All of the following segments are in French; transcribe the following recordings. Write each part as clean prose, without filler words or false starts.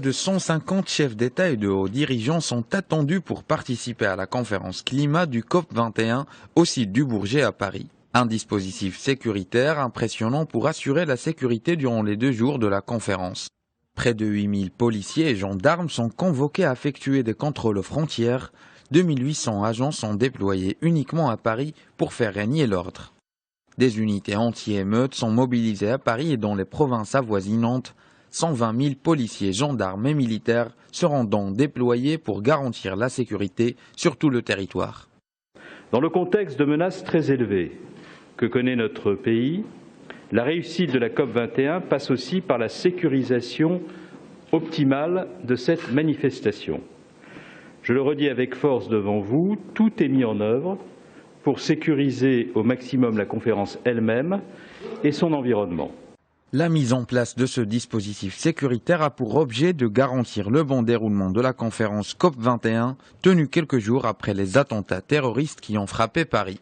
de 150 chefs d'État et de hauts dirigeants sont attendus pour participer à la conférence climat du COP21 au site du Bourget à Paris. Un dispositif sécuritaire impressionnant pour assurer la sécurité durant les 2 jours de la conférence. Près de 8000 policiers et gendarmes sont convoqués à effectuer des contrôles aux frontières. 2800 agents sont déployés uniquement à Paris pour faire régner l'ordre. Des unités anti-émeutes sont mobilisées à Paris et dans les provinces avoisinantes. 120 000 policiers, gendarmes et militaires seront donc déployés pour garantir la sécurité sur tout le territoire. Dans le contexte de menaces très élevées que connaît notre pays, la réussite de la COP21 passe aussi par la sécurisation optimale de cette manifestation. Je le redis avec force devant vous, tout est mis en œuvre pour sécuriser au maximum la conférence elle-même et son environnement. La mise en place de ce dispositif sécuritaire a pour objet de garantir le bon déroulement de la conférence COP21, tenue quelques jours après les attentats terroristes qui ont frappé Paris.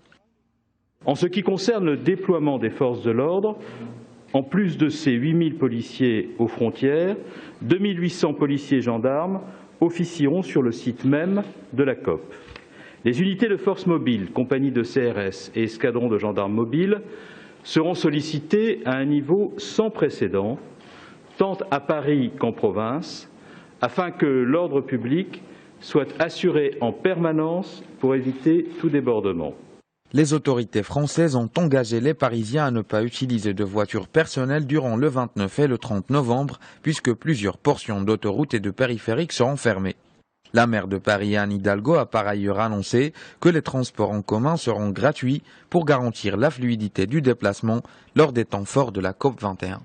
En ce qui concerne le déploiement des forces de l'ordre, en plus de ces 8000 policiers aux frontières, 2800 policiers et gendarmes officieront sur le site même de la COP. Les unités de force mobile, compagnies de CRS et escadrons de gendarmes mobiles, seront sollicités à un niveau sans précédent, tant à Paris qu'en province, afin que l'ordre public soit assuré en permanence pour éviter tout débordement. Les autorités françaises ont engagé les Parisiens à ne pas utiliser de voitures personnelles durant le 29 et le 30 novembre, puisque plusieurs portions d'autoroutes et de périphériques seront fermées. La maire de Paris, Anne Hidalgo, a par ailleurs annoncé que les transports en commun seront gratuits pour garantir la fluidité du déplacement lors des temps forts de la COP21.